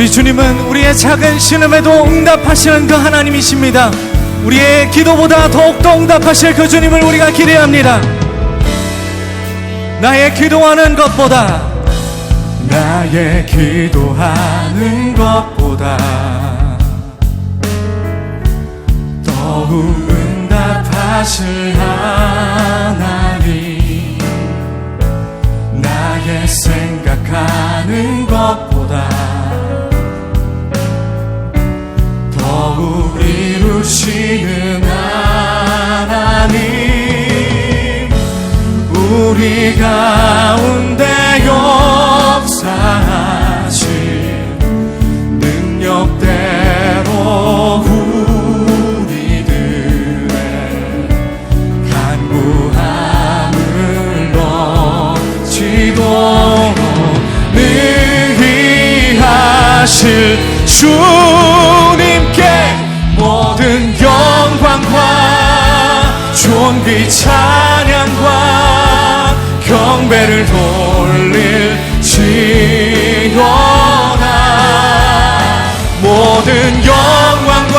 우리 주님은 우리의 작은 신음에도 응답하시는 그 하나님이십니다. 우리의 기도보다 더욱더 응답하실 그 주님을 우리가 기대합니다. 나의 기도하는 것보다 더욱 응답하실 하나님, 나의 생각하는 것보다 더욱 이루시는 하나님, 우리 가운데 역사하실 능력대로 우리들의 간구함을 넘치도록 능히 하실 주님께 모든 영광과 존귀 찬양과 경배를 돌릴지어다. 모든 영광과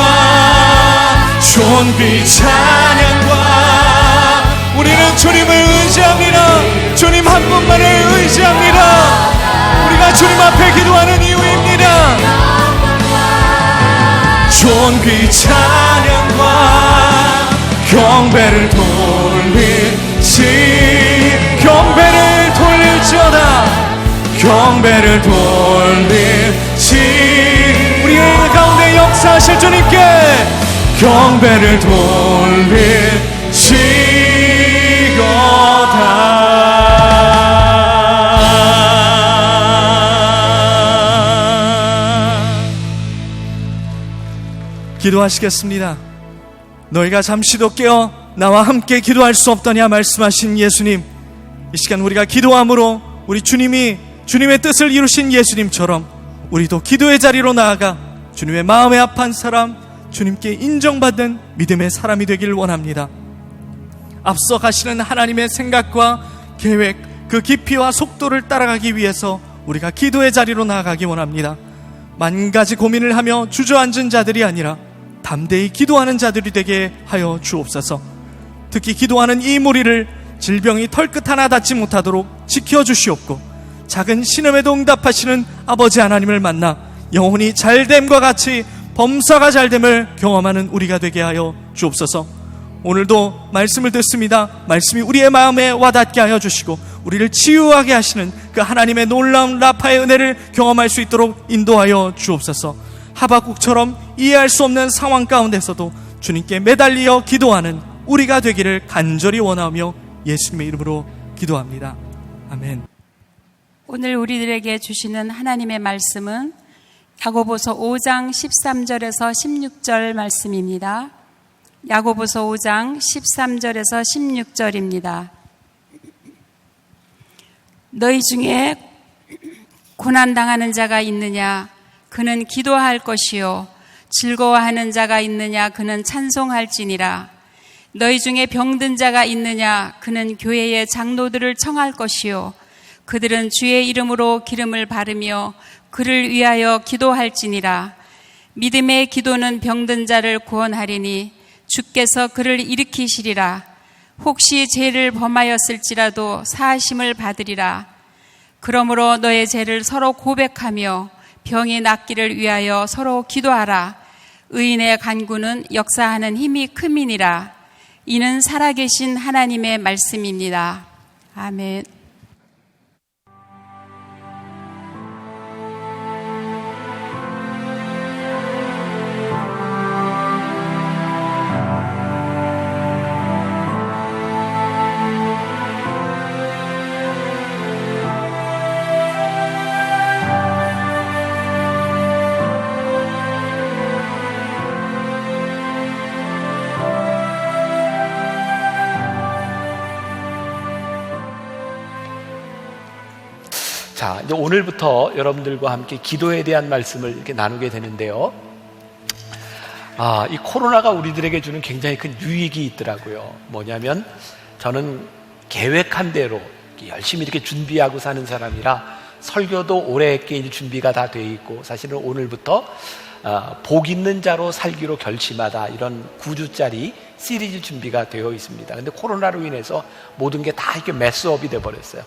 존귀 찬양과 우리는 주님을 의지합니다. 주님 한 분만을 의지합니다. 우리가 주님 앞에 기도하는 이유입니다. 존귀 찬양과 경배를 돌릴지 우리의 가운데 역사하실 주님께 경배를 돌릴지어다. 기도하시겠습니다. 너희가 잠시도 깨어 나와 함께 기도할 수 없더냐 말씀하신 예수님, 이 시간 우리가 기도함으로 우리 주님이 주님의 뜻을 이루신 예수님처럼 우리도 기도의 자리로 나아가 주님의 마음에 합한 사람, 주님께 인정받는 믿음의 사람이 되길 원합니다. 앞서 가시는 하나님의 생각과 계획, 그 깊이와 속도를 따라가기 위해서 우리가 기도의 자리로 나아가기 원합니다. 만 가지 고민을 하며 주저앉은 자들이 아니라 담대히 기도하는 자들이 되게 하여 주옵소서. 특히 기도하는 이 무리를 질병이 털끝 하나 닿지 못하도록 지켜주시옵고, 작은 신음에도 응답하시는 아버지 하나님을 만나 영혼이 잘됨과 같이 범사가 잘됨을 경험하는 우리가 되게 하여 주옵소서. 오늘도 말씀을 듣습니다. 말씀이 우리의 마음에 와닿게 하여 주시고 우리를 치유하게 하시는 그 하나님의 놀라운 라파의 은혜를 경험할 수 있도록 인도하여 주옵소서. 하박국처럼 이해할 수 없는 상황 가운데서도 주님께 매달리어 기도하는 우리가 되기를 간절히 원하며 예수님의 이름으로 기도합니다. 아멘. 오늘 우리들에게 주시는 하나님의 말씀은 야고보서 5장 13절에서 16절 말씀입니다. 야고보서 5장 13절에서 16절입니다. 너희 중에 고난당하는 자가 있느냐? 그는 기도할 것이요. 즐거워하는 자가 있느냐? 그는 찬송할지니라. 너희 중에 병든 자가 있느냐? 그는 교회의 장로들을 청할 것이요. 그들은 주의 이름으로 기름을 바르며 그를 위하여 기도할지니라. 믿음의 기도는 병든 자를 구원하리니 주께서 그를 일으키시리라. 혹시 죄를 범하였을지라도 사하심을 받으리라. 그러므로 너의 죄를 서로 고백하며 병이 낫기를 위하여 서로 기도하라. 의인의 간구는 역사하는 힘이 큼이니라. 이는 살아계신 하나님의 말씀입니다. 아멘. 자, 이제 오늘부터 여러분들과 함께 기도에 대한 말씀을 이렇게 나누게 되는데요. 이 코로나가 우리들에게 주는 굉장히 큰 유익이 있더라고요. 뭐냐면 저는 계획한 대로 열심히 이렇게 준비하고 사는 사람이라 설교도 올해께 이제 준비가 다 돼 있고, 사실은 오늘부터 복 있는 자로 살기로 결심하다, 이런 9주짜리 시리즈 준비가 되어 있습니다. 근데 코로나로 인해서 모든 게 다 이렇게 매스업이 돼 버렸어요.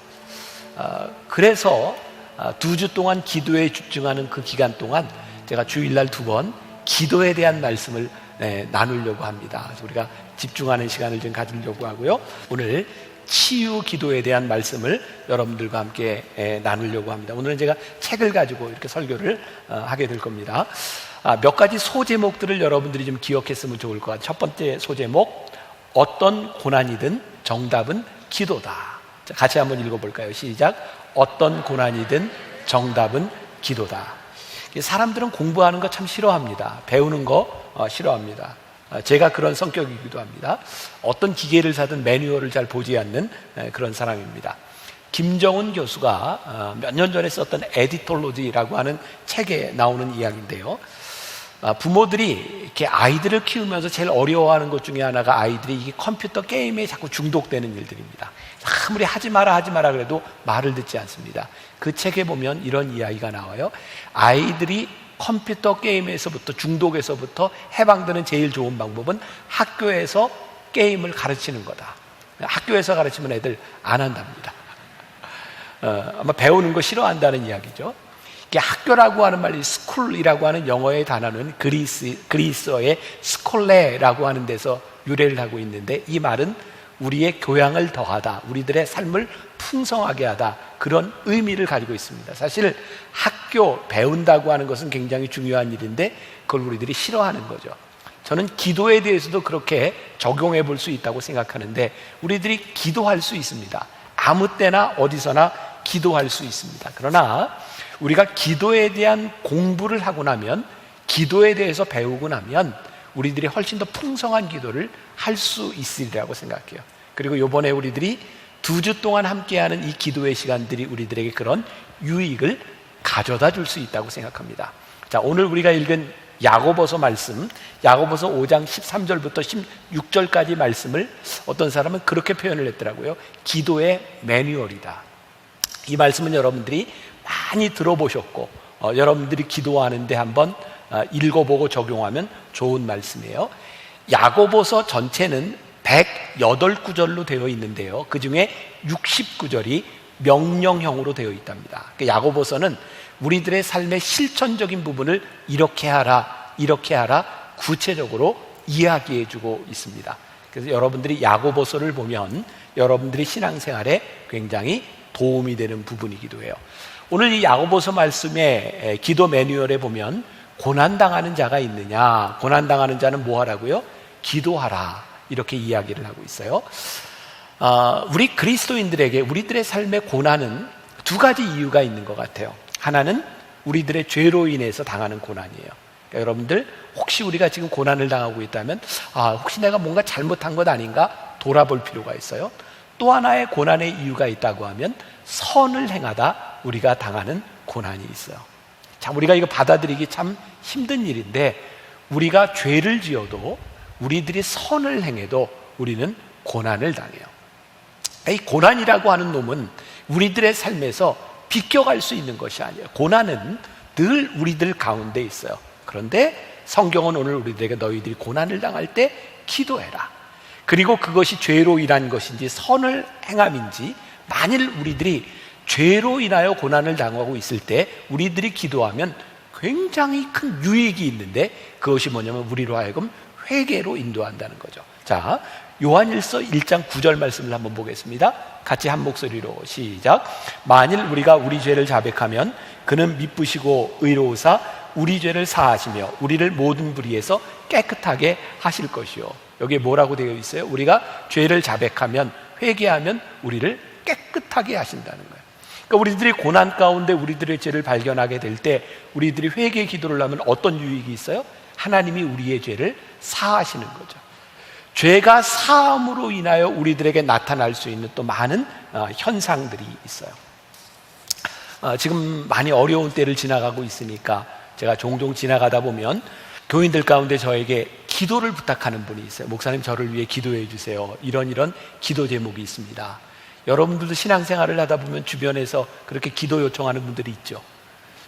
그래서 2주 동안 기도에 집중하는 그 기간 동안 제가 주일날 2번 기도에 대한 말씀을 나누려고 합니다. 그래서 우리가 집중하는 시간을 좀 가지려고 하고요. 오늘 치유 기도에 대한 말씀을 여러분들과 함께 나누려고 합니다. 오늘은 제가 책을 가지고 이렇게 설교를 하게 될 겁니다. 몇 가지 소제목들을 여러분들이 좀 기억했으면 좋을 것 같아요. 첫 번째 소제목, 어떤 고난이든 정답은 기도다. 자, 같이 한번 읽어볼까요? 시작. 어떤 고난이든 정답은 기도다. 사람들은 공부하는 거 참 싫어합니다. 배우는 거 싫어합니다. 제가 그런 성격이기도 합니다. 어떤 기계를 사든 매뉴얼을 잘 보지 않는 그런 사람입니다. 김정은 교수가 몇 년 전에 썼던 에디톨로지라고 하는 책에 나오는 이야기인데요. 부모들이 이렇게 아이들을 키우면서 제일 어려워하는 것 중에 하나가 아이들이 이게 컴퓨터 게임에 자꾸 중독되는 일들입니다. 아무리 하지 마라 그래도 말을 듣지 않습니다. 그 책에 보면 이런 이야기가 나와요. 아이들이 컴퓨터 게임에서부터, 중독에서부터 해방되는 제일 좋은 방법은 학교에서 게임을 가르치는 거다. 학교에서 가르치면 애들 안 한답니다. 아마 배우는 거 싫어한다는 이야기죠. 이게 학교라고 하는 말이 스쿨이라고 하는 영어의 단어는 그리스어의 스콜레라고 하는 데서 유래를 하고 있는데, 이 말은 우리의 교양을 더하다, 우리들의 삶을 풍성하게 하다, 그런 의미를 가지고 있습니다. 사실 학교 배운다고 하는 것은 굉장히 중요한 일인데 그걸 우리들이 싫어하는 거죠. 저는 기도에 대해서도 그렇게 적용해 볼 수 있다고 생각하는데, 우리들이 기도할 수 있습니다. 아무 때나 어디서나 기도할 수 있습니다. 그러나 우리가 기도에 대한 공부를 하고 나면, 기도에 대해서 배우고 나면 우리들이 훨씬 더 풍성한 기도를 할 수 있으리라고 생각해요. 그리고 이번에 우리들이 2주 동안 함께하는 이 기도의 시간들이 우리들에게 그런 유익을 가져다 줄 수 있다고 생각합니다. 자, 오늘 우리가 읽은 야고보서 말씀, 야고보서 5장 13절부터 16절까지 말씀을 어떤 사람은 그렇게 표현을 했더라고요. 기도의 매뉴얼이다. 이 말씀은 여러분들이 많이 들어보셨고, 여러분들이 기도하는데 한번 읽어보고 적용하면 좋은 말씀이에요. 야고보서 전체는 108구절로 되어 있는데요, 그 중에 60구절이 명령형으로 되어 있답니다. 야고보서는 우리들의 삶의 실천적인 부분을 이렇게 하라, 이렇게 하라 구체적으로 이야기해 주고 있습니다. 그래서 여러분들이 야고보서를 보면 여러분들이 신앙생활에 굉장히 도움이 되는 부분이기도 해요. 오늘 이 야고보서 말씀의 기도 매뉴얼에 보면 고난당하는 자가 있느냐, 고난당하는 자는 뭐 하라고요? 기도하라, 이렇게 이야기를 하고 있어요. 우리 그리스도인들에게 우리들의 삶의 고난은 두 가지 이유가 있는 것 같아요. 하나는 우리들의 죄로 인해서 당하는 고난이에요. 그러니까 여러분들, 혹시 우리가 지금 고난을 당하고 있다면 혹시 내가 뭔가 잘못한 것 아닌가 돌아볼 필요가 있어요. 또 하나의 고난의 이유가 있다고 하면 선을 행하다 우리가 당하는 고난이 있어요. 자, 우리가 이거 받아들이기 참 힘든 일인데, 우리가 죄를 지어도 우리들이 선을 행해도 우리는 고난을 당해요. 이 고난이라고 하는 놈은 우리들의 삶에서 비껴갈 수 있는 것이 아니에요. 고난은 늘 우리들 가운데 있어요. 그런데 성경은 오늘 우리들에게 너희들이 고난을 당할 때 기도해라, 그리고 그것이 죄로 인한 것인지 선을 행함인지, 만일 우리들이 죄로 인하여 고난을 당하고 있을 때 우리들이 기도하면 굉장히 큰 유익이 있는데, 그것이 뭐냐면 우리로 하여금 회개로 인도한다는 거죠. 자, 요한일서 1장 9절 말씀을 한번 보겠습니다. 같이 한 목소리로 시작. 만일 우리가 우리 죄를 자백하면 그는 미쁘시고 의로우사 우리 죄를 사하시며 우리를 모든 불의에서 깨끗하게 하실 것이요. 여기에 뭐라고 되어 있어요? 우리가 죄를 자백하면, 회개하면 우리를 깨끗하게 하신다는 거예요. 그러니까 우리들이 고난 가운데 우리들의 죄를 발견하게 될 때 우리들이 회개 기도를 하면 어떤 유익이 있어요? 하나님이 우리의 죄를 사하시는 거죠. 죄가 사함으로 인하여 우리들에게 나타날 수 있는 또 많은 현상들이 있어요. 지금 많이 어려운 때를 지나가고 있으니까 제가 종종 지나가다 보면 교인들 가운데 저에게 기도를 부탁하는 분이 있어요. 목사님, 저를 위해 기도해 주세요. 이런 기도 제목이 있습니다. 여러분들도 신앙생활을 하다 보면 주변에서 그렇게 기도 요청하는 분들이 있죠.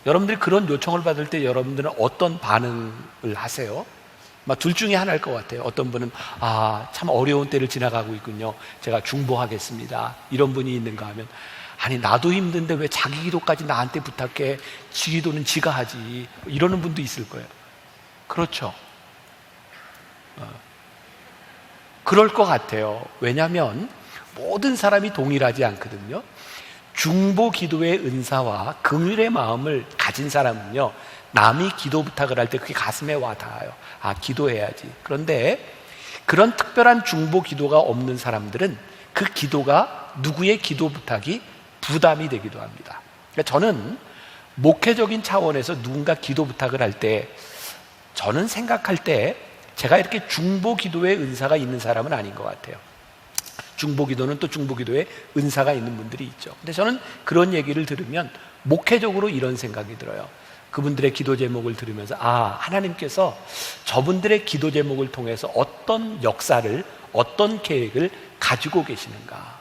여러분들이 그런 요청을 받을 때 여러분들은 어떤 반응을 하세요? 둘 중에 하나일 것 같아요. 어떤 분은 참 어려운 때를 지나가고 있군요, 제가 중보하겠습니다, 이런 분이 있는가 하면, 아니 나도 힘든데 왜 자기 기도까지 나한테 부탁해, 지 기도는 지가 하지, 이러는 분도 있을 거예요. 그렇죠. 그럴 것 같아요. 왜냐하면 모든 사람이 동일하지 않거든요. 중보 기도의 은사와 긍휼의 마음을 가진 사람은요, 남이 기도 부탁을 할 때 그게 가슴에 와 닿아요. 기도해야지. 그런데 그런 특별한 중보 기도가 없는 사람들은 그 기도가, 누구의 기도 부탁이 부담이 되기도 합니다. 그러니까 저는 목회적인 차원에서 누군가 기도 부탁을 할 때, 저는 생각할 때 제가 이렇게 중보 기도의 은사가 있는 사람은 아닌 것 같아요. 중보 기도는 또 중보 기도에 은사가 있는 분들이 있죠. 근데 저는 그런 얘기를 들으면 목회적으로 이런 생각이 들어요. 그분들의 기도 제목을 들으면서 하나님께서 저분들의 기도 제목을 통해서 어떤 역사를, 어떤 계획을 가지고 계시는가.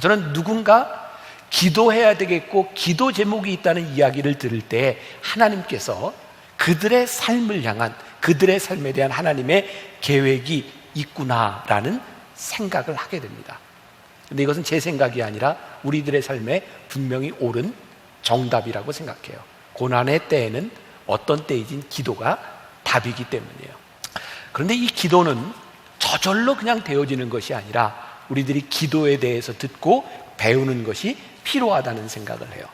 저는 누군가 기도해야 되겠고 기도 제목이 있다는 이야기를 들을 때 하나님께서 그들의 삶을 향한, 그들의 삶에 대한 하나님의 계획이 있구나라는 생각을 하게 됩니다. 근데 이것은 제 생각이 아니라 우리들의 삶에 분명히 옳은 정답이라고 생각해요. 고난의 때에는 어떤 때이든 기도가 답이기 때문이에요. 그런데 이 기도는 저절로 그냥 되어지는 것이 아니라 우리들이 기도에 대해서 듣고 배우는 것이 필요하다는 생각을 해요.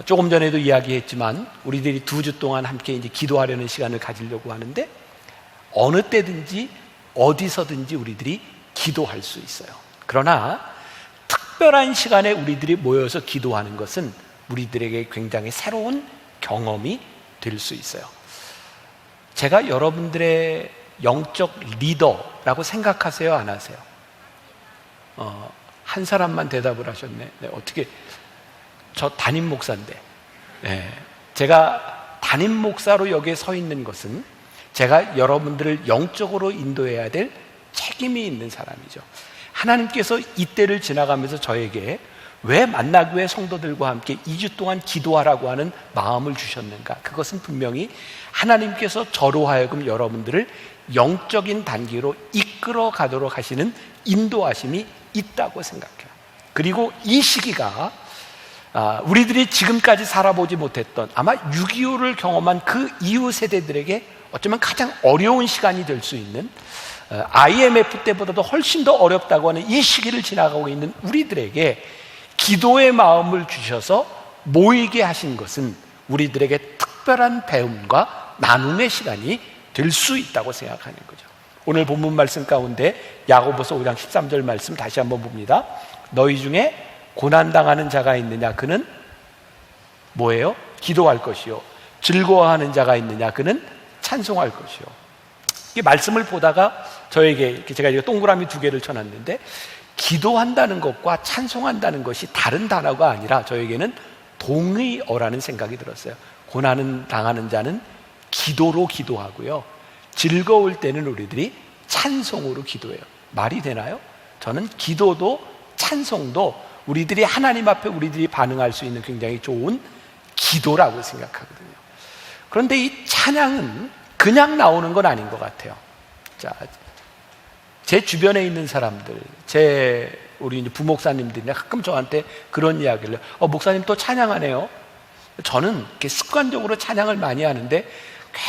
조금 전에도 이야기했지만 우리들이 2주 동안 함께 이제 기도하려는 시간을 가지려고 하는데, 어느 때든지 어디서든지 우리들이 기도할 수 있어요. 그러나 특별한 시간에 우리들이 모여서 기도하는 것은 우리들에게 굉장히 새로운 경험이 될 수 있어요. 제가 여러분들의 영적 리더라고 생각하세요, 안 하세요? 한 사람만 대답을 하셨네. 네, 어떻게? 저 담임 목사인데. 네, 제가 담임 목사로 여기에 서 있는 것은 제가 여러분들을 영적으로 인도해야 될 책임이 있는 사람이죠. 하나님께서 이 때를 지나가면서 저에게 왜 만나교회 성도들과 함께 2주 동안 기도하라고 하는 마음을 주셨는가? 그것은 분명히 하나님께서 저로 하여금 여러분들을 영적인 단계로 이끌어 가도록 하시는 인도하심이 있다고 생각해요. 그리고 이 시기가 우리들이 지금까지 살아보지 못했던, 아마 6.25를 경험한 그 이후 세대들에게 어쩌면 가장 어려운 시간이 될 수 있는, IMF 때보다도 훨씬 더 어렵다고 하는 이 시기를 지나가고 있는 우리들에게 기도의 마음을 주셔서 모이게 하신 것은 우리들에게 특별한 배움과 나눔의 시간이 될 수 있다고 생각하는 거죠. 오늘 본문 말씀 가운데 야고보서 5장 13절 말씀 다시 한번 봅니다. 너희 중에 고난당하는 자가 있느냐, 그는 뭐예요? 기도할 것이요. 즐거워하는 자가 있느냐, 그는 찬송할 것이요. 이 말씀을 보다가 저에게 제가 동그라미 2개를 쳐놨는데, 기도한다는 것과 찬송한다는 것이 다른 단어가 아니라 저에게는 동의어라는 생각이 들었어요. 고난을 당하는 자는 기도로 기도하고요, 즐거울 때는 우리들이 찬송으로 기도해요. 말이 되나요? 저는 기도도 찬송도 우리들이 하나님 앞에 우리들이 반응할 수 있는 굉장히 좋은 기도라고 생각하거든요. 그런데 이 찬양은 그냥 나오는 건 아닌 것 같아요. 자, 제 주변에 있는 사람들, 우리 이제 부목사님들이 가끔 저한테 그런 이야기를 해요. 목사님 또 찬양하네요. 저는 이렇게 습관적으로 찬양을 많이 하는데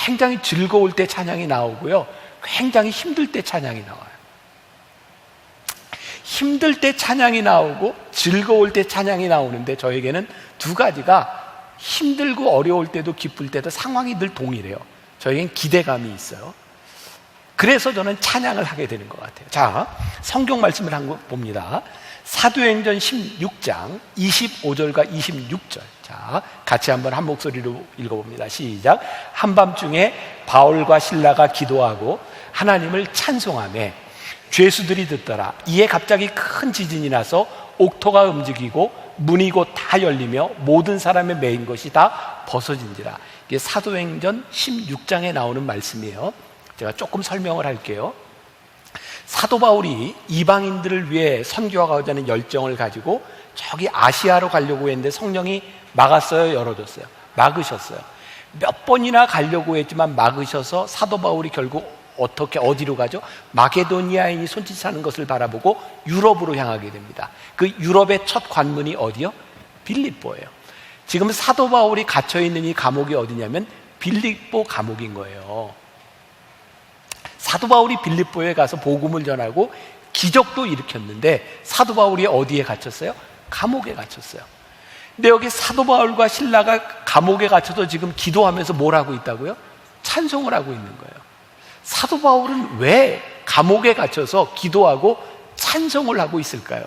굉장히 즐거울 때 찬양이 나오고요, 굉장히 힘들 때 찬양이 나와요. 힘들 때 찬양이 나오고 즐거울 때 찬양이 나오는데 저에게는 두 가지가 힘들고 어려울 때도 기쁠 때도 상황이 늘 동일해요. 저에겐 기대감이 있어요. 그래서 저는 찬양을 하게 되는 것 같아요. 자, 성경 말씀을 한번 봅니다. 사도행전 16장 25절과 26절. 자, 같이 한번 한 목소리로 읽어봅니다. 시작. 한밤중에 바울과 실라가 기도하고 하나님을 찬송하며 죄수들이 듣더라. 이에 갑자기 큰 지진이 나서 옥토가 움직이고 문이 곧 다 열리며 모든 사람의 매인 것이 다 벗어진지라. 이게 사도행전 16장에 나오는 말씀이에요. 제가 조금 설명을 할게요. 사도 바울이 이방인들을 위해 선교하고자 하는 열정을 가지고 저기 아시아로 가려고 했는데 성령이 막았어요, 열어줬어요? 막으셨어요. 몇 번이나 가려고 했지만 막으셔서 사도 바울이 결국 어디로 가죠? 마게도니아인이 손짓하는 것을 바라보고 유럽으로 향하게 됩니다. 그 유럽의 첫 관문이 어디요? 빌립보예요. 지금 사도 바울이 갇혀있는 이 감옥이 어디냐면 빌립보 감옥인 거예요. 사도 바울이 빌립보에 가서 복음을 전하고 기적도 일으켰는데 사도 바울이 어디에 갇혔어요? 감옥에 갇혔어요. 근데 여기 사도 바울과 실라가 감옥에 갇혀서 지금 기도하면서 뭘 하고 있다고요? 찬송을 하고 있는 거예요. 사도 바울은 왜 감옥에 갇혀서 기도하고 찬송을 하고 있을까요?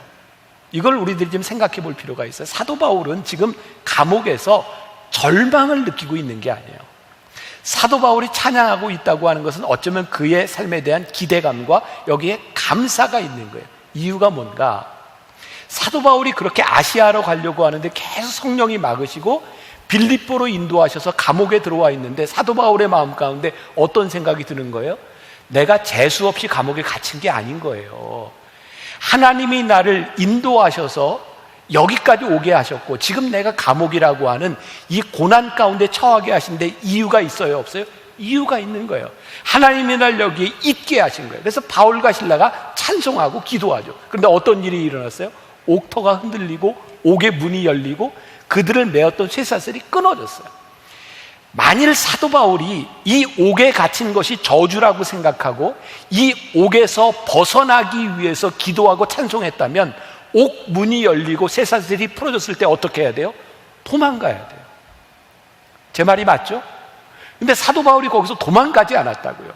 이걸 우리들이 좀 생각해 볼 필요가 있어요. 사도 바울은 지금 감옥에서 절망을 느끼고 있는 게 아니에요. 사도 바울이 찬양하고 있다고 하는 것은 어쩌면 그의 삶에 대한 기대감과 여기에 감사가 있는 거예요. 이유가 뭔가? 사도 바울이 그렇게 아시아로 가려고 하는데 계속 성령이 막으시고 빌립보로 인도하셔서 감옥에 들어와 있는데 사도 바울의 마음 가운데 어떤 생각이 드는 거예요? 내가 재수 없이 감옥에 갇힌 게 아닌 거예요. 하나님이 나를 인도하셔서 여기까지 오게 하셨고 지금 내가 감옥이라고 하는 이 고난 가운데 처하게 하신데 이유가 있어요, 없어요? 이유가 있는 거예요. 하나님이 날 여기에 있게 하신 거예요. 그래서 바울과 실라가 찬송하고 기도하죠. 그런데 어떤 일이 일어났어요? 옥터가 흔들리고 옥의 문이 열리고 그들을 메었던 쇠사슬이 끊어졌어요. 만일 사도 바울이 이 옥에 갇힌 것이 저주라고 생각하고 이 옥에서 벗어나기 위해서 기도하고 찬송했다면 옥 문이 열리고 쇠사슬이 풀어졌을 때 어떻게 해야 돼요? 도망가야 돼요. 제 말이 맞죠? 근데 사도 바울이 거기서 도망가지 않았다고요.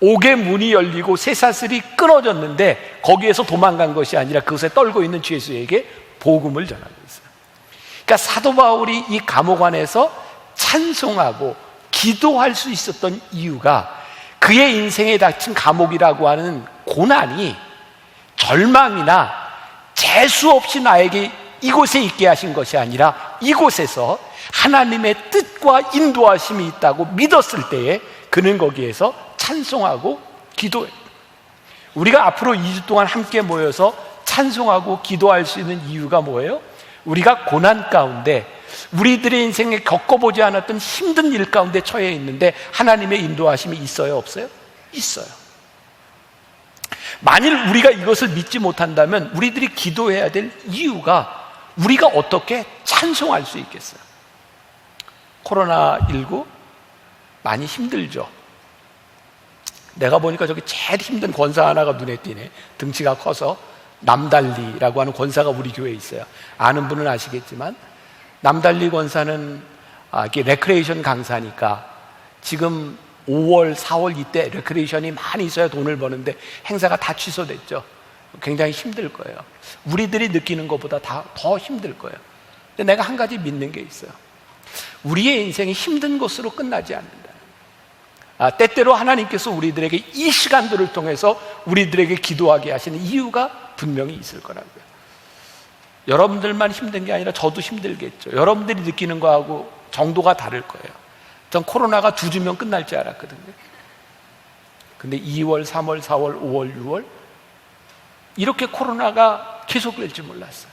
옥의 문이 열리고 쇠사슬이 끊어졌는데 거기에서 도망간 것이 아니라 그것에 떨고 있는 죄수에게 복음을 전하고 있어요. 그러니까 사도 바울이 이 감옥 안에서 찬송하고 기도할 수 있었던 이유가 그의 인생에 닥친 감옥이라고 하는 고난이 절망이나 재수 없이 나에게 이곳에 있게 하신 것이 아니라 이곳에서 하나님의 뜻과 인도하심이 있다고 믿었을 때에 그는 거기에서 찬송하고 기도해요. 우리가 앞으로 2주 동안 함께 모여서 찬송하고 기도할 수 있는 이유가 뭐예요? 우리가 고난 가운데 우리들의 인생에 겪어보지 않았던 힘든 일 가운데 처해 있는데 하나님의 인도하심이 있어요, 없어요? 있어요. 만일 우리가 이것을 믿지 못한다면 우리들이 기도해야 될 이유가 우리가 어떻게 찬송할 수 있겠어요? 코로나19 많이 힘들죠. 내가 보니까 저기 제일 힘든 권사 하나가 눈에 띄네. 등치가 커서 남달리라고 하는 권사가 우리 교회에 있어요. 아는 분은 아시겠지만 남달리 권사는 이게 레크레이션 강사니까 지금 5월, 4월 이때 레크레이션이 많이 있어야 돈을 버는데 행사가 다 취소됐죠. 굉장히 힘들 거예요. 우리들이 느끼는 것보다 더 힘들 거예요. 근데 내가 한 가지 믿는 게 있어요. 우리의 인생이 힘든 것으로 끝나지 않는다. 때때로 하나님께서 우리들에게 이 시간들을 통해서 우리들에게 기도하게 하시는 이유가 분명히 있을 거라고요. 여러분들만 힘든 게 아니라 저도 힘들겠죠. 여러분들이 느끼는 거하고 정도가 다를 거예요. 전 코로나가 2주면 끝날 줄 알았거든요. 근데 2월, 3월, 4월, 5월, 6월 이렇게 코로나가 계속될지 몰랐어요.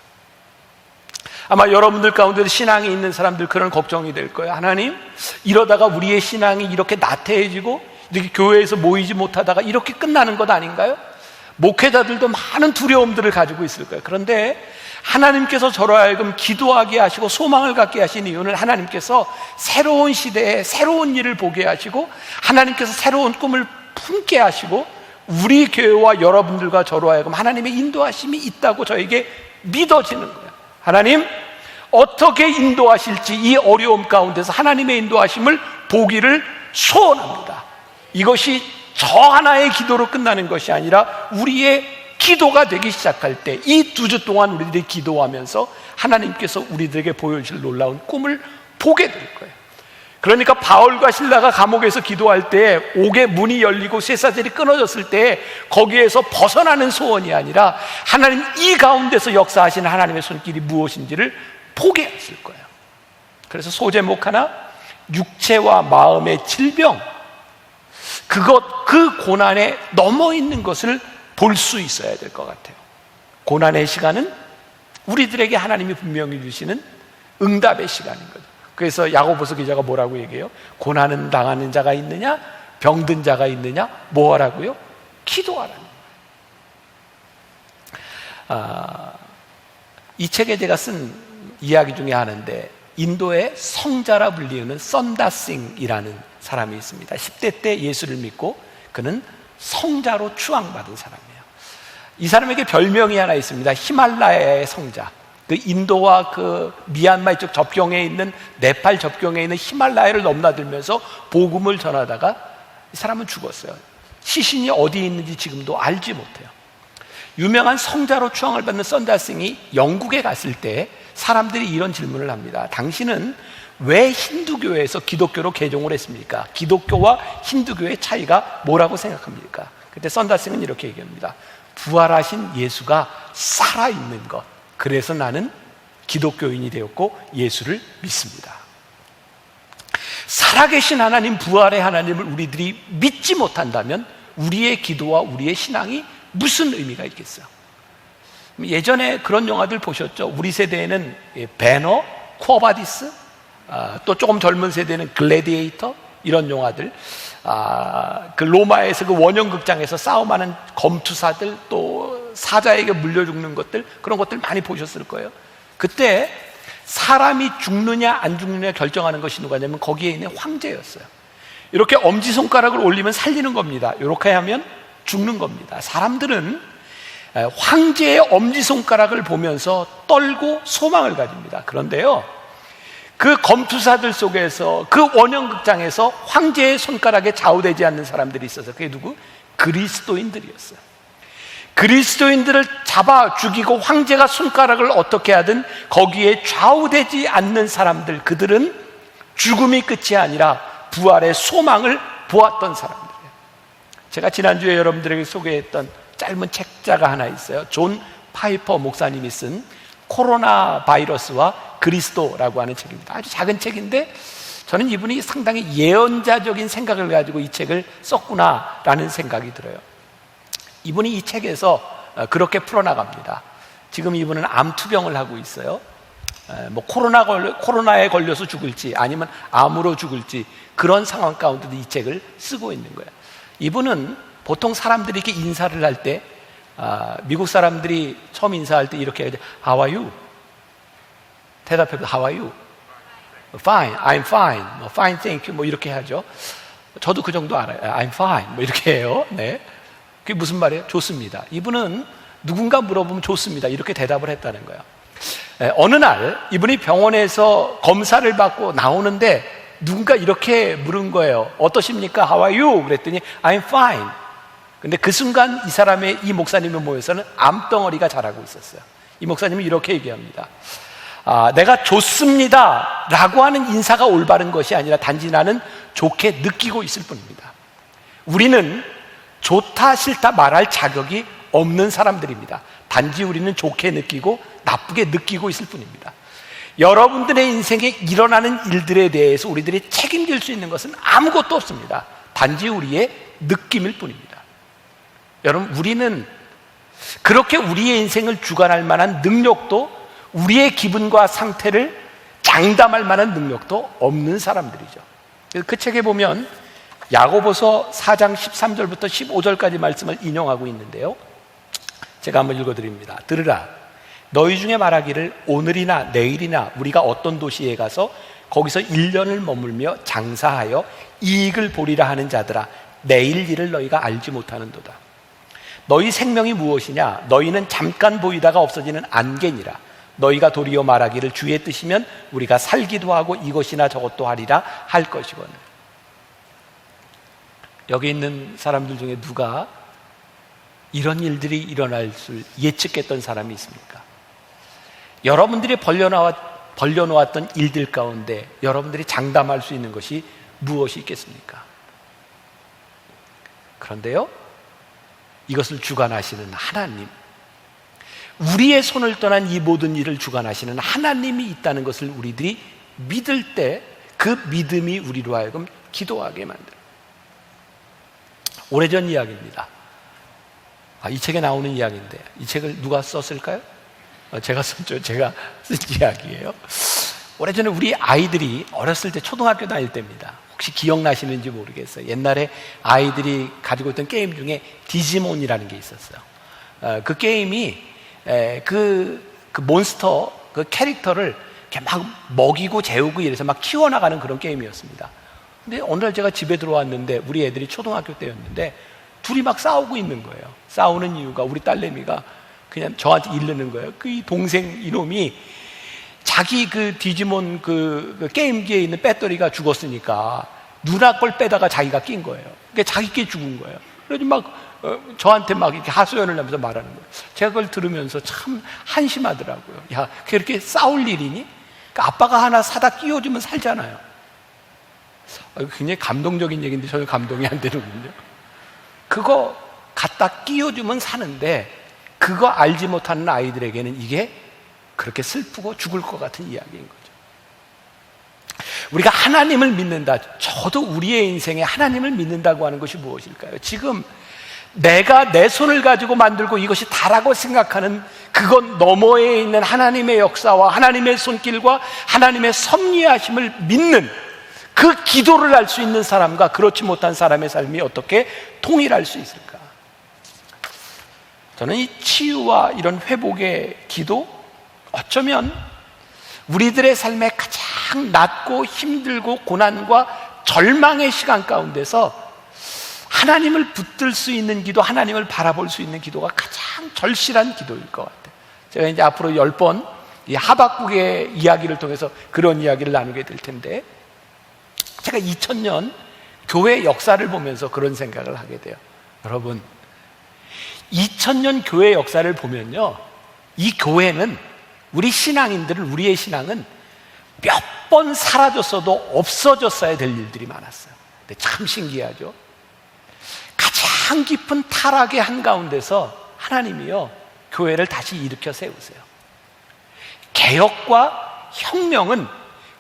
아마 여러분들 가운데도 신앙이 있는 사람들 그런 걱정이 될 거예요. 하나님, 이러다가 우리의 신앙이 이렇게 나태해지고 이렇게 교회에서 모이지 못하다가 이렇게 끝나는 것 아닌가요? 목회자들도 많은 두려움들을 가지고 있을 거예요. 그런데 하나님께서 저로 하여금 기도하게 하시고 소망을 갖게 하신 이유는 하나님께서 새로운 시대에 새로운 일을 보게 하시고 하나님께서 새로운 꿈을 품게 하시고 우리 교회와 여러분들과 저로 하여금 하나님의 인도하심이 있다고 저에게 믿어지는 거예요. 하나님, 어떻게 인도하실지 이 어려움 가운데서 하나님의 인도하심을 보기를 소원합니다. 이것이 저 하나의 기도로 끝나는 것이 아니라 우리의 기도가 되기 시작할 때 이 2주 동안 우리들이 기도하면서 하나님께서 우리들에게 보여주실 놀라운 꿈을 보게 될 거예요. 그러니까 바울과 실라가 감옥에서 기도할 때 옥의 문이 열리고 쇠사슬이 끊어졌을 때 거기에서 벗어나는 소원이 아니라 하나님 이 가운데서 역사하시는 하나님의 손길이 무엇인지를 보게 하실 거예요. 그래서 소제목 하나, 육체와 마음의 질병, 그 고난에 넘어 있는 것을 볼 수 있어야 될 것 같아요. 고난의 시간은 우리들에게 하나님이 분명히 주시는 응답의 시간인 거죠. 그래서 야고보서 기자가 뭐라고 얘기해요? 고난은 당하는 자가 있느냐? 병든 자가 있느냐? 뭐 하라고요? 기도하라는 거예요. 이 책에 제가 쓴 이야기 중에 하나인데, 인도의 성자라 불리우는 썬다싱이라는 사람이 있습니다. 10대 때 예수를 믿고 그는 성자로 추앙받은 사람이에요. 이 사람에게 별명이 하나 있습니다. 히말라야의 성자. 그 인도와 그 미얀마 이쪽 접경에 있는, 네팔 접경에 있는 히말라야를 넘나들면서 복음을 전하다가 이 사람은 죽었어요. 시신이 어디에 있는지 지금도 알지 못해요. 유명한 성자로 추앙을 받는 썬다싱이 영국에 갔을 때 사람들이 이런 질문을 합니다. 당신은 왜 힌두교에서 기독교로 개종을 했습니까? 기독교와 힌두교의 차이가 뭐라고 생각합니까? 그때 썬다싱은 이렇게 얘기합니다. 부활하신 예수가 살아있는 것, 그래서 나는 기독교인이 되었고 예수를 믿습니다. 살아계신 하나님, 부활의 하나님을 우리들이 믿지 못한다면 우리의 기도와 우리의 신앙이 무슨 의미가 있겠어요? 예전에 그런 영화들 보셨죠? 우리 세대에는 배너, 쿠어바디스, 또 조금 젊은 세대는 글래디에이터, 이런 영화들, 그 로마에서 그 원형극장에서 싸움하는 검투사들, 또 사자에게 물려 죽는 것들, 그런 것들 많이 보셨을 거예요. 그때 사람이 죽느냐 안 죽느냐 결정하는 것이 누가냐면 거기에 있는 황제였어요. 이렇게 엄지손가락을 올리면 살리는 겁니다. 이렇게 하면 죽는 겁니다. 사람들은 황제의 엄지손가락을 보면서 떨고 소망을 가집니다. 그런데요, 그 검투사들 속에서, 그 원형극장에서 황제의 손가락에 좌우되지 않는 사람들이 있어서, 그게 누구? 그리스도인들이었어요. 그리스도인들을 잡아 죽이고 황제가 손가락을 어떻게 하든 거기에 좌우되지 않는 사람들, 그들은 죽음이 끝이 아니라 부활의 소망을 보았던 사람들이에요. 제가 지난주에 여러분들에게 소개했던 짧은 책자가 하나 있어요. 존 파이퍼 목사님이 쓴 코로나 바이러스와 그리스도라고 하는 책입니다. 아주 작은 책인데 저는 이분이 상당히 예언자적인 생각을 가지고 이 책을 썼구나라는 생각이 들어요. 이분이 이 책에서 그렇게 풀어나갑니다. 지금 이분은 암투병을 하고 있어요. 뭐 코로나에 걸려서 죽을지 아니면 암으로 죽을지 그런 상황 가운데도 이 책을 쓰고 있는 거예요. 이분은 보통 사람들이 이렇게 인사를 할 때, 미국 사람들이 처음 인사할 때 이렇게 해야 돼. How are you? 대답해도 How are you? Fine, I'm fine. Fine, thank you. 뭐 이렇게 하죠. 저도 그 정도 알아요. I'm fine. 뭐 이렇게 해요. 네. 그게 무슨 말이에요? 좋습니다. 이분은 누군가 물어보면 좋습니다. 이렇게 대답을 했다는 거예요. 어느 날 이분이 병원에서 검사를 받고 나오는데 누군가 이렇게 물은 거예요. 어떠십니까? How are you? 그랬더니 I'm fine. 근데 그 순간 이 목사님의 몸에서는 암덩어리가 자라고 있었어요. 이 목사님은 이렇게 얘기합니다. 내가 좋습니다 라고 하는 인사가 올바른 것이 아니라 단지 나는 좋게 느끼고 있을 뿐입니다. 우리는 좋다 싫다 말할 자격이 없는 사람들입니다. 단지 우리는 좋게 느끼고 나쁘게 느끼고 있을 뿐입니다. 여러분들의 인생에 일어나는 일들에 대해서 우리들이 책임질 수 있는 것은 아무것도 없습니다. 단지 우리의 느낌일 뿐입니다. 여러분, 우리는 그렇게 우리의 인생을 주관할 만한 능력도, 우리의 기분과 상태를 장담할 만한 능력도 없는 사람들이죠. 그 책에 보면 야고보서 4장 13절부터 15절까지 말씀을 인용하고 있는데요, 제가 한번 읽어드립니다. 들으라. 너희 중에 말하기를 오늘이나 내일이나 우리가 어떤 도시에 가서 거기서 1년을 머물며 장사하여 이익을 보리라 하는 자들아, 내일 일을 너희가 알지 못하는도다. 너희 생명이 무엇이냐? 너희는 잠깐 보이다가 없어지는 안개니라. 너희가 도리어 말하기를 주의 뜻이면 우리가 살기도 하고 이것이나 저것도 하리라 할 것이거늘. 여기 있는 사람들 중에 누가 이런 일들이 일어날 줄 예측했던 사람이 있습니까? 여러분들이 벌려놓았던 일들 가운데 여러분들이 장담할 수 있는 것이 무엇이 있겠습니까? 그런데요, 이것을 주관하시는 하나님, 우리의 손을 떠난 이 모든 일을 주관하시는 하나님이 있다는 것을 우리들이 믿을 때 그 믿음이 우리로 하여금 기도하게 만들어요. 오래전 이야기입니다. 이 책에 나오는 이야기인데 이 책을 누가 썼을까요? 제가 썼죠. 제가 쓴 이야기예요. 오래전에 우리 아이들이 어렸을 때 초등학교 다닐 때입니다. 혹시 기억나시는지 모르겠어요. 옛날에 아이들이 가지고 있던 게임 중에 디지몬이라는 게 있었어요. 그 게임이 그 몬스터 그 캐릭터를 이렇게 막 먹이고 재우고 이래서 막 키워나가는 그런 게임이었습니다. 근데 어느 날 제가 집에 들어왔는데 우리 애들이 초등학교 때였는데 둘이 막 싸우고 있는 거예요. 싸우는 이유가 우리 딸내미가 그냥 저한테 이르는 거예요. 그 동생 이놈이 자기 그 디지몬 그 게임기에 있는 배터리가 죽었으니까 누나 걸 빼다가 자기가 낀 거예요. 그러니까 자기께 죽은 거예요. 그래서 막 저한테 막 이렇게 하소연을 하면서 말하는 거예요. 제가 그걸 들으면서 참 한심하더라고요. 야, 그렇게 싸울 일이니? 그러니까 아빠가 하나 사다 끼워주면 살잖아요. 굉장히 감동적인 얘기인데 전혀 감동이 안 되는군요. 그거 갖다 끼워주면 사는데 그거 알지 못하는 아이들에게는 이게 그렇게 슬프고 죽을 것 같은 이야기인 거죠. 우리가 하나님을 믿는다. 저도 우리의 인생에 하나님을 믿는다고 하는 것이 무엇일까요? 지금 내가 내 손을 가지고 만들고 이것이 다라고 생각하는 그것 너머에 있는 하나님의 역사와 하나님의 손길과 하나님의 섭리하심을 믿는 그 기도를 할 수 있는 사람과 그렇지 못한 사람의 삶이 어떻게 통일할 수 있을까? 저는 이 치유와 이런 회복의 기도, 어쩌면 우리들의 삶에 가장 낮고 힘들고 고난과 절망의 시간 가운데서 하나님을 붙들 수 있는 기도, 하나님을 바라볼 수 있는 기도가 가장 절실한 기도일 것 같아요. 제가 이제 앞으로 10번 이 하박국의 이야기를 통해서 그런 이야기를 나누게 될 텐데, 제가 2000년 교회 역사를 보면서 그런 생각을 하게 돼요. 여러분, 2000년 교회 역사를 보면요, 이 교회는 우리 신앙인들은, 우리의 신앙은 몇 번 사라졌어도 없어졌어야 될 일들이 많았어요. 근데 참 신기하죠. 가장 깊은 타락의 한가운데서 하나님이요, 교회를 다시 일으켜 세우세요. 개혁과 혁명은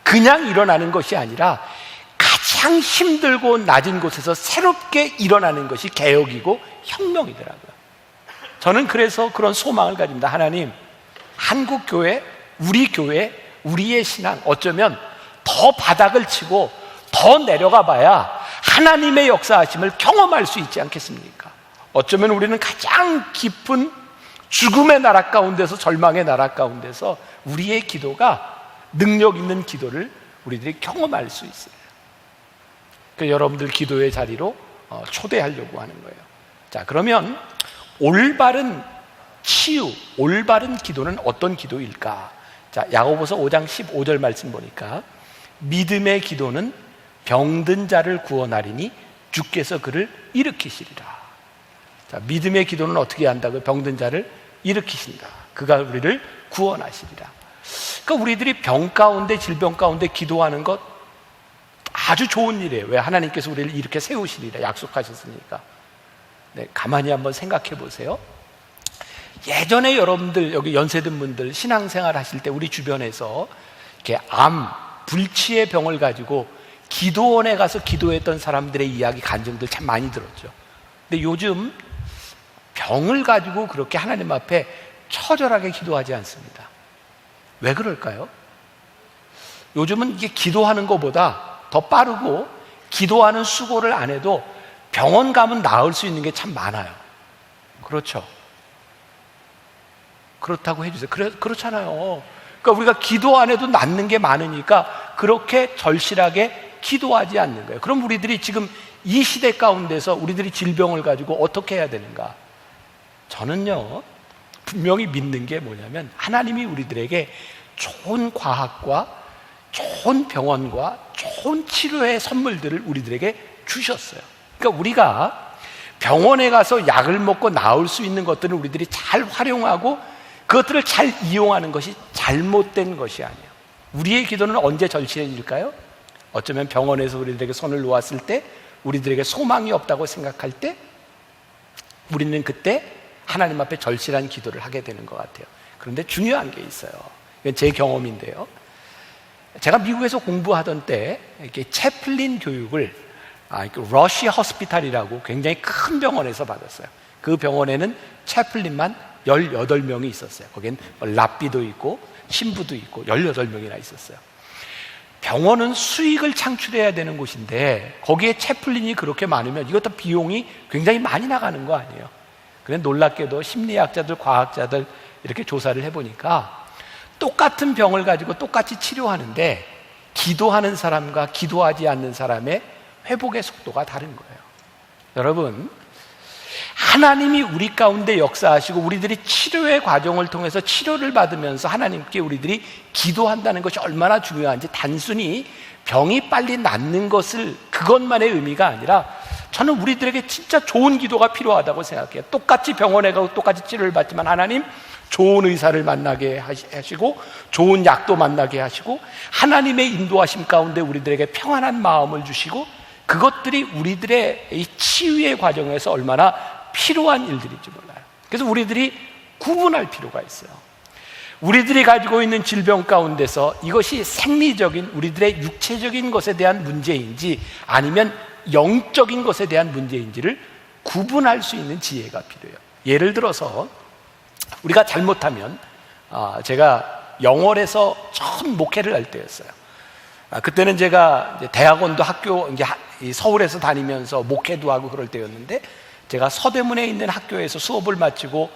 그냥 일어나는 것이 아니라 가장 힘들고 낮은 곳에서 새롭게 일어나는 것이 개혁이고 혁명이더라고요. 저는 그래서 그런 소망을 가집니다. 하나님, 한국 교회, 우리 교회, 우리의 신앙, 어쩌면 더 바닥을 치고 더 내려가 봐야 하나님의 역사하심을 경험할 수 있지 않겠습니까? 어쩌면 우리는 가장 깊은 죽음의 나라 가운데서, 절망의 나라 가운데서 우리의 기도가 능력 있는 기도를 우리들이 경험할 수 있어요. 그래서 여러분들 기도의 자리로 초대하려고 하는 거예요. 자, 그러면 올바른 치유, 올바른 기도는 어떤 기도일까? 자, 야고보서 5장 15절 말씀 보니까 믿음의 기도는 병든 자를 구원하리니 주께서 그를 일으키시리라. 자, 믿음의 기도는 어떻게 한다고요? 병든 자를 일으키신다. 그가 우리를 구원하시리라. 그러니까 우리들이 병 가운데, 질병 가운데 기도하는 것 아주 좋은 일이에요. 왜? 하나님께서 우리를 이렇게 세우시리라 약속하셨으니까. 네, 가만히 한번 생각해 보세요. 예전에 여러분들, 여기 연세든 분들 신앙생활 하실 때 우리 주변에서 이렇게 암, 불치의 병을 가지고 기도원에 가서 기도했던 사람들의 이야기, 간증들 참 많이 들었죠. 근데 요즘 병을 가지고 그렇게 하나님 앞에 처절하게 기도하지 않습니다. 왜 그럴까요? 요즘은 이게 기도하는 것보다 더 빠르고 기도하는 수고를 안 해도 병원 가면 나을 수 있는 게 참 많아요. 그렇죠? 그렇다고 해주세요. 그렇잖아요. 그러니까 우리가 기도 안 해도 낫는 게 많으니까 그렇게 절실하게 기도하지 않는 거예요. 그럼 우리들이 지금 이 시대 가운데서 우리들이 질병을 가지고 어떻게 해야 되는가? 저는요, 분명히 믿는 게 뭐냐면 하나님이 우리들에게 좋은 과학과 좋은 병원과 좋은 치료의 선물들을 우리들에게 주셨어요. 그러니까 우리가 병원에 가서 약을 먹고 나을 수 있는 것들을 우리들이 잘 활용하고 그것들을 잘 이용하는 것이 잘못된 것이 아니에요. 우리의 기도는 언제 절실해질까요? 어쩌면 병원에서 우리들에게 손을 놓았을 때, 우리들에게 소망이 없다고 생각할 때, 우리는 그때 하나님 앞에 절실한 기도를 하게 되는 것 같아요. 그런데 중요한 게 있어요. 이건 제 경험인데요. 제가 미국에서 공부하던 때 이렇게 채플린 교육을 러시 허스피탈이라고 굉장히 큰 병원에서 받았어요. 그 병원에는 채플린만 18명이 있었어요. 거긴 랍비도 있고 신부도 있고 18명이나 있었어요. 병원은 수익을 창출해야 되는 곳인데 거기에 채플린이 그렇게 많으면 이것도 비용이 굉장히 많이 나가는 거 아니에요. 그런데 놀랍게도 심리학자들, 과학자들 이렇게 조사를 해보니까 똑같은 병을 가지고 똑같이 치료하는데 기도하는 사람과 기도하지 않는 사람의 회복의 속도가 다른 거예요. 여러분, 하나님이 우리 가운데 역사하시고 우리들이 치료의 과정을 통해서 치료를 받으면서 하나님께 우리들이 기도한다는 것이 얼마나 중요한지, 단순히 병이 빨리 낫는 것을 그것만의 의미가 아니라 저는 우리들에게 진짜 좋은 기도가 필요하다고 생각해요. 똑같이 병원에 가고 똑같이 치료를 받지만 하나님, 좋은 의사를 만나게 하시고 좋은 약도 만나게 하시고 하나님의 인도하심 가운데 우리들에게 평안한 마음을 주시고, 그것들이 우리들의 이 치유의 과정에서 얼마나 필요한 일들인지 몰라요. 그래서 우리들이 구분할 필요가 있어요. 우리들이 가지고 있는 질병 가운데서 이것이 생리적인 우리들의 육체적인 것에 대한 문제인지 아니면 영적인 것에 대한 문제인지를 구분할 수 있는 지혜가 필요해요. 예를 들어서 우리가 잘못하면, 제가 영월에서 처음 목회를 할 때였어요. 그때는 제가 대학원도 학교, 서울에서 다니면서 목회도 하고 그럴 때였는데, 제가 서대문에 있는 학교에서 수업을 마치고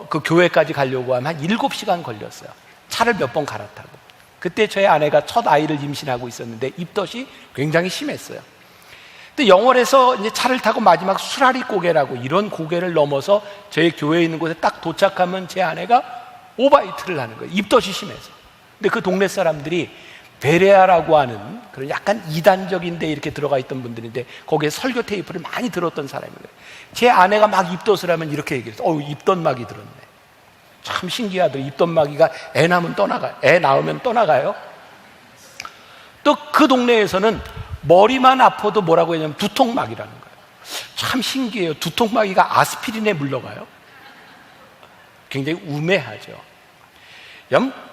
그 교회까지 가려고 하면 한 7시간 걸렸어요. 차를 몇 번 갈아타고. 그때 저희 아내가 첫 아이를 임신하고 있었는데 입덧이 굉장히 심했어요. 근데 영월에서 이제 차를 타고 마지막 수라리 고개라고, 이런 고개를 넘어서 저희 교회에 있는 곳에 딱 도착하면 제 아내가 오바이트를 하는 거예요. 입덧이 심해서. 근데 그 동네 사람들이 베레아라고 하는 그런 약간 이단적인 데 이렇게 들어가 있던 분들인데 거기에 설교 테이프를 많이 들었던 사람이에요. 제 아내가 막 입덧을 하면 이렇게 얘기했어요. 입덧막이 들었네. 참 신기하더라고요. 입덧막이가 애 낳으면 떠나가요. 또 그 동네에서는 머리만 아파도 뭐라고 하냐면 두통막이라는 거예요. 참 신기해요. 두통막이가 아스피린에 물러가요. 굉장히 우매하죠.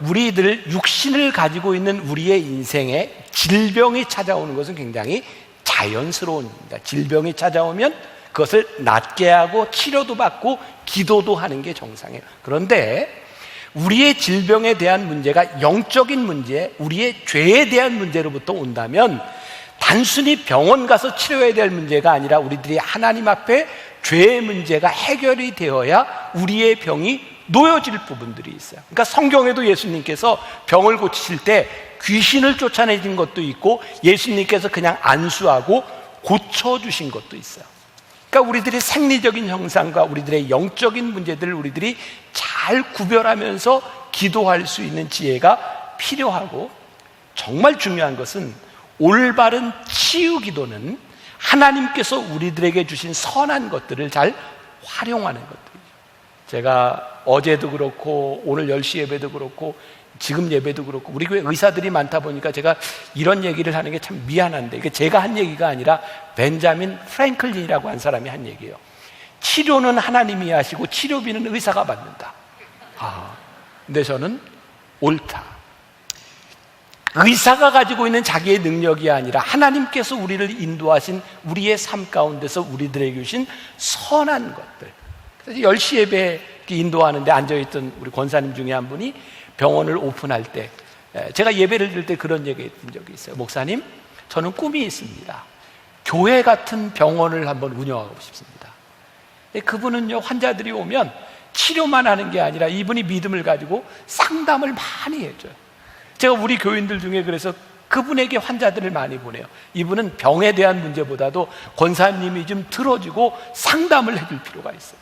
우리들 육신을 가지고 있는 우리의 인생에 질병이 찾아오는 것은 굉장히 자연스러운 일입니다. 질병이 찾아오면 그것을 낫게 하고 치료도 받고 기도도 하는 게 정상이에요. 그런데 우리의 질병에 대한 문제가 영적인 문제, 우리의 죄에 대한 문제로부터 온다면 단순히 병원 가서 치료해야 될 문제가 아니라 우리들이 하나님 앞에 죄의 문제가 해결이 되어야 우리의 병이 놓여질 부분들이 있어요. 그러니까 성경에도 예수님께서 병을 고치실 때 귀신을 쫓아내신 것도 있고 예수님께서 그냥 안수하고 고쳐주신 것도 있어요. 그러니까 우리들의 생리적인 형상과 우리들의 영적인 문제들을 우리들이 잘 구별하면서 기도할 수 있는 지혜가 필요하고, 정말 중요한 것은 올바른 치유 기도는 하나님께서 우리들에게 주신 선한 것들을 잘 활용하는 것들이죠. 제가 어제도 그렇고 오늘 10시 예배도 그렇고 지금 예배도 그렇고 우리 교회 의사들이 많다 보니까 제가 이런 얘기를 하는 게 참 미안한데, 이게 제가 한 얘기가 아니라 벤자민 프랭클린이라고 한 사람이 한 얘기예요. 치료는 하나님이 하시고 치료비는 의사가 받는다. 근데 저는 옳다. 의사가 가지고 있는 자기의 능력이 아니라 하나님께서 우리를 인도하신 우리의 삶 가운데서 우리들에게 주신 선한 것들. 그래서 10시 예배 인도하는데 앉아있던 우리 권사님 중에 한 분이 병원을 오픈할 때, 제가 예배를 드릴 때 그런 얘기 했던 적이 있어요. 목사님, 저는 꿈이 있습니다. 교회 같은 병원을 한번 운영하고 싶습니다. 그분은요, 환자들이 오면 치료만 하는 게 아니라 이분이 믿음을 가지고 상담을 많이 해줘요. 제가 우리 교인들 중에 그래서 그분에게 환자들을 많이 보내요. 이분은 병에 대한 문제보다도 권사님이 좀 들어주고 상담을 해줄 필요가 있어요.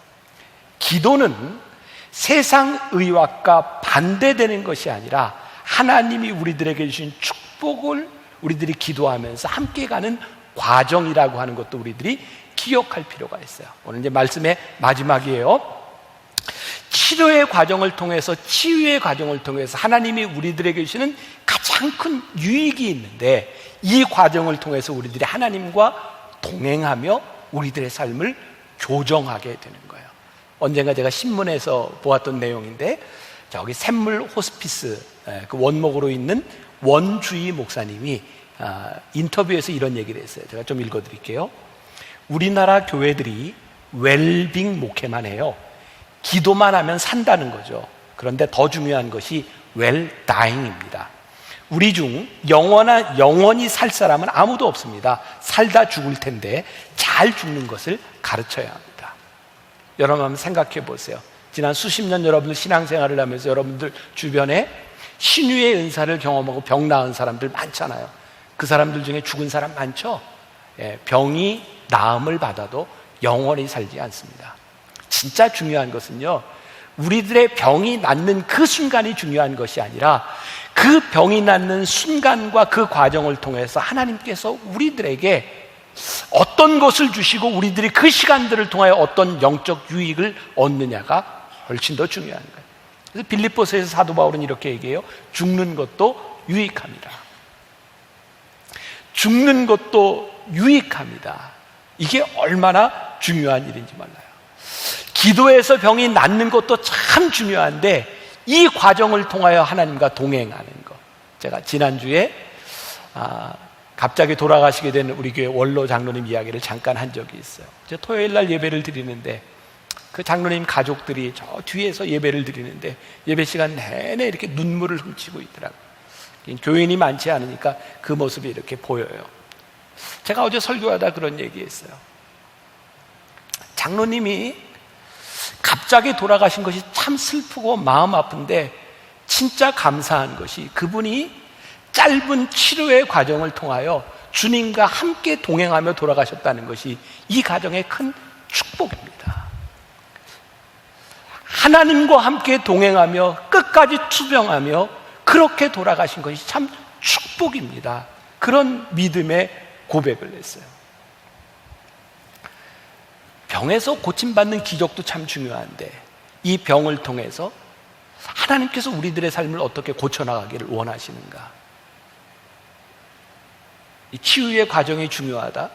기도는 세상 의학과 반대되는 것이 아니라 하나님이 우리들에게 주신 축복을 우리들이 기도하면서 함께 가는 과정이라고 하는 것도 우리들이 기억할 필요가 있어요. 오늘 이제 말씀의 마지막이에요. 치료의 과정을 통해서, 치유의 과정을 통해서 하나님이 우리들에게 주시는 가장 큰 유익이 있는데, 이 과정을 통해서 우리들이 하나님과 동행하며 우리들의 삶을 교정하게 되는 거예요. 언젠가 제가 신문에서 보았던 내용인데, 저기 샘물 호스피스 그 원목으로 있는 원주희 목사님이 인터뷰에서 이런 얘기를 했어요. 제가 좀 읽어드릴게요. 우리나라 교회들이 웰빙 목회만 해요. 기도만 하면 산다는 거죠. 그런데 더 중요한 것이 웰다잉입니다. 우리 중 영원히 살 사람은 아무도 없습니다. 살다 죽을 텐데 잘 죽는 것을 가르쳐야 합니다. 여러분 한번 생각해 보세요. 지난 수십 년 여러분들 신앙생활을 하면서 여러분들 주변에 신유의 은사를 경험하고 병 나은 사람들 많잖아요. 그 사람들 중에 죽은 사람 많죠? 병이 나음을 받아도 영원히 살지 않습니다. 진짜 중요한 것은요, 우리들의 병이 낫는 그 순간이 중요한 것이 아니라 그 병이 낫는 순간과 그 과정을 통해서 하나님께서 우리들에게 어떤 것을 주시고 우리들이 그 시간들을 통하여 어떤 영적 유익을 얻느냐가 훨씬 더 중요한 거예요. 그래서 빌립보서에서 사도 바울은 이렇게 얘기해요. 죽는 것도 유익합니다. 죽는 것도 유익합니다. 이게 얼마나 중요한 일인지 몰라요. 기도에서 병이 낫는 것도 참 중요한데 이 과정을 통하여 하나님과 동행하는 것. 제가 지난주에 갑자기 돌아가시게 된 우리 교회 원로 장로님 이야기를 잠깐 한 적이 있어요. 토요일 날 예배를 드리는데 그 장로님 가족들이 저 뒤에서 예배를 드리는데 예배 시간 내내 이렇게 눈물을 훔치고 있더라고요. 교인이 많지 않으니까 그 모습이 이렇게 보여요. 제가 어제 설교하다 그런 얘기했어요. 장로님이 갑자기 돌아가신 것이 참 슬프고 마음 아픈데 진짜 감사한 것이 그분이 짧은 치료의 과정을 통하여 주님과 함께 동행하며 돌아가셨다는 것이 이 가정의 큰 축복입니다. 하나님과 함께 동행하며 끝까지 투병하며 그렇게 돌아가신 것이 참 축복입니다. 그런 믿음의 고백을 했어요. 병에서 고침받는 기적도 참 중요한데 이 병을 통해서 하나님께서 우리들의 삶을 어떻게 고쳐나가기를 원하시는가? 이 치유의 과정이 중요하다.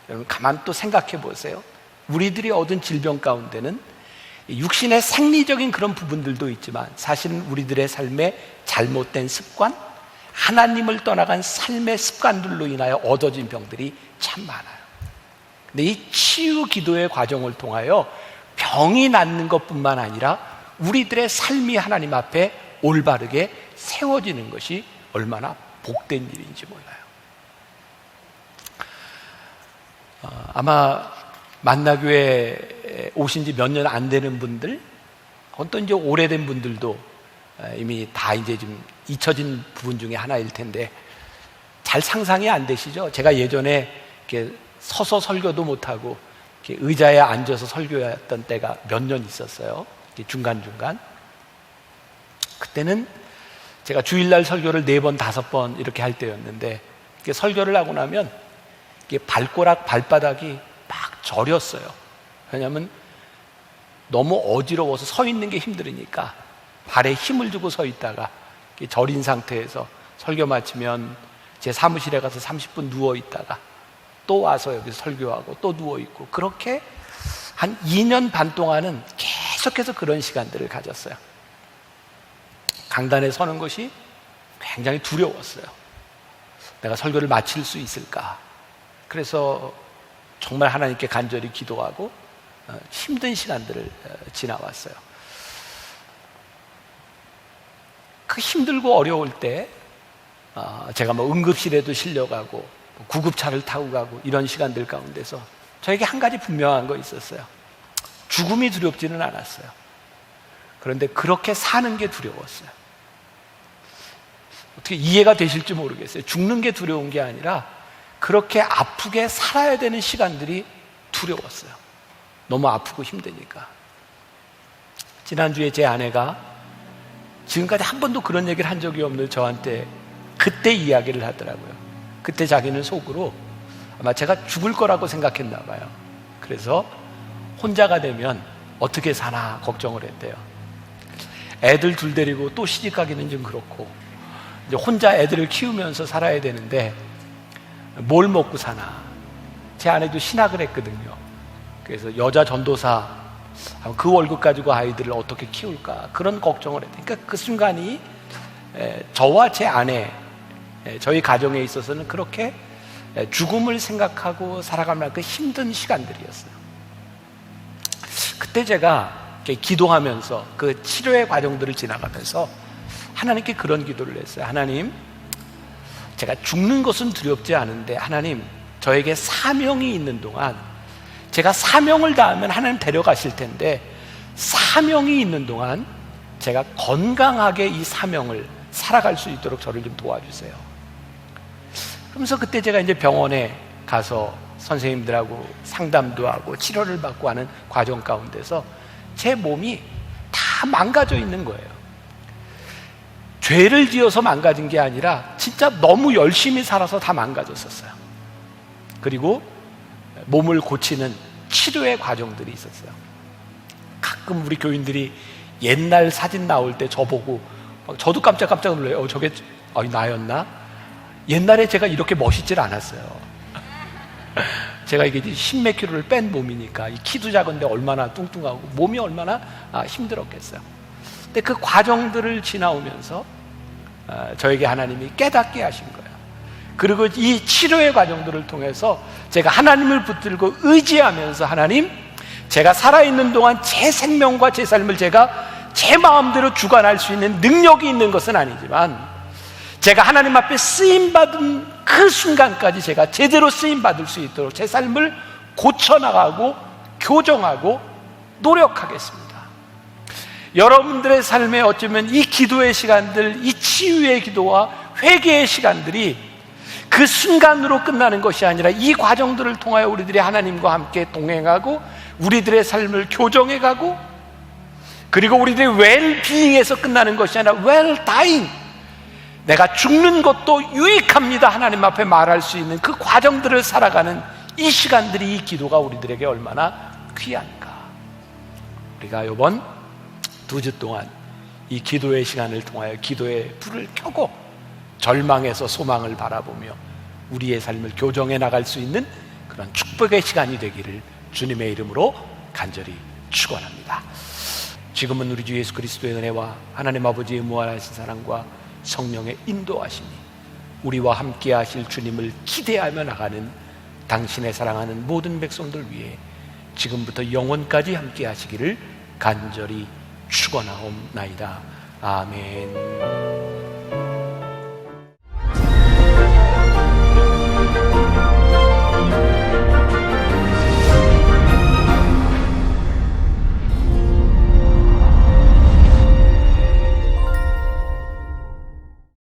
여러분 가만 또 생각해 보세요. 우리들이 얻은 질병 가운데는 육신의 생리적인 그런 부분들도 있지만 사실은 우리들의 삶의 잘못된 습관, 하나님을 떠나간 삶의 습관들로 인하여 얻어진 병들이 참 많아요. 근데 이 치유 기도의 과정을 통하여 병이 낫는 것뿐만 아니라 우리들의 삶이 하나님 앞에 올바르게 세워지는 것이 얼마나 복된 일인지 몰라요. 아마 만나교회 오신 지 몇 년 안 되는 분들, 어떤 이제 오래된 분들도 이미 다 이제 좀 잊혀진 부분 중에 하나일 텐데 잘 상상이 안 되시죠? 제가 예전에 이렇게 서서 설교도 못하고 이렇게 의자에 앉아서 설교했던 때가 몇 년 있었어요. 중간중간. 그때는 제가 주일날 설교를 4번, 5번 이렇게 할 때였는데 설교를 하고 나면 발가락, 발바닥이 막 저렸어요. 왜냐하면 너무 어지러워서 서 있는 게 힘들으니까 발에 힘을 주고 서 있다가 저린 상태에서 설교 마치면 제 사무실에 가서 30분 누워 있다가 또 와서 여기서 설교하고 또 누워 있고 그렇게 한 2년 반 동안은 계속해서 그런 시간들을 가졌어요. 강단에 서는 것이 굉장히 두려웠어요. 내가 설교를 마칠 수 있을까? 그래서 정말 하나님께 간절히 기도하고 힘든 시간들을 지나왔어요. 그 힘들고 어려울 때 제가 뭐 응급실에도 실려가고 구급차를 타고 가고 이런 시간들 가운데서 저에게 한 가지 분명한 거 있었어요. 죽음이 두렵지는 않았어요. 그런데 그렇게 사는 게 두려웠어요. 어떻게 이해가 되실지 모르겠어요. 죽는 게 두려운 게 아니라 그렇게 아프게 살아야 되는 시간들이 두려웠어요. 너무 아프고 힘드니까. 지난주에 제 아내가 지금까지 한 번도 그런 얘기를 한 적이 없는 저한테 그때 이야기를 하더라고요. 그때 자기는 속으로 아마 제가 죽을 거라고 생각했나 봐요. 그래서 혼자가 되면 어떻게 사나 걱정을 했대요. 애들 둘 데리고 또 시집가기는 좀 그렇고 이제 혼자 애들을 키우면서 살아야 되는데 뭘 먹고 사나. 제 아내도 신학을 했거든요. 그래서 여자 전도사 그 월급 가지고 아이들을 어떻게 키울까 그런 걱정을 했대요. 그러니까 그 순간이 저와 제 아내 저희 가정에 있어서는 그렇게 죽음을 생각하고 살아가는 그 힘든 시간들이었어요. 그때 제가 이렇게 기도하면서 그 치료의 과정들을 지나가면서 하나님께 그런 기도를 했어요. 하나님, 제가 죽는 것은 두렵지 않은데 하나님, 저에게 사명이 있는 동안, 제가 사명을 다하면 하나님 데려가실 텐데 사명이 있는 동안 제가 건강하게 이 사명을 살아갈 수 있도록 저를 좀 도와주세요. 그러면서 그때 제가 이제 병원에 가서 선생님들하고 상담도 하고 치료를 받고 하는 과정 가운데서 제 몸이 다 망가져 있는 거예요. 죄를 지어서 망가진 게 아니라 진짜 너무 열심히 살아서 다 망가졌었어요. 그리고 몸을 고치는 치료의 과정들이 있었어요. 가끔 우리 교인들이 옛날 사진 나올 때 저보고 저도 깜짝 놀라요. 저게 나였나? 옛날에 제가 이렇게 멋있질 않았어요. 제가 이게 10몇 킬로를 뺀 몸이니까 이 키도 작은데 얼마나 뚱뚱하고 몸이 얼마나 힘들었겠어요. 근데 그 과정들을 지나오면서 저에게 하나님이 깨닫게 하신 거예요. 그리고 이 치료의 과정들을 통해서 제가 하나님을 붙들고 의지하면서 하나님, 제가 살아있는 동안 제 생명과 제 삶을 제가 제 마음대로 주관할 수 있는 능력이 있는 것은 아니지만 제가 하나님 앞에 쓰임받은 그 순간까지 제가 제대로 쓰임받을 수 있도록 제 삶을 고쳐나가고 교정하고 노력하겠습니다. 여러분들의 삶에 어쩌면 이 기도의 시간들, 이 치유의 기도와 회개의 시간들이 그 순간으로 끝나는 것이 아니라 이 과정들을 통하여 우리들이 하나님과 함께 동행하고 우리들의 삶을 교정해가고, 그리고 우리들의 웰비잉에서 끝나는 것이 아니라 웰다잉, 내가 죽는 것도 유익합니다 하나님 앞에 말할 수 있는 그 과정들을 살아가는 이 시간들이, 이 기도가 우리들에게 얼마나 귀한가. 우리가 이번 2주 동안 이 기도의 시간을 통하여 기도의 불을 켜고 절망에서 소망을 바라보며 우리의 삶을 교정해 나갈 수 있는 그런 축복의 시간이 되기를 주님의 이름으로 간절히 축원합니다. 지금은 우리 주 예수 그리스도의 은혜와 하나님 아버지의 무한하신 사랑과 성령의 인도하심이 우리와 함께 하실 주님을 기대하며 나가는 당신의 사랑하는 모든 백성들 위해 지금부터 영원까지 함께 하시기를 간절히 축원하옵나이다. 아멘.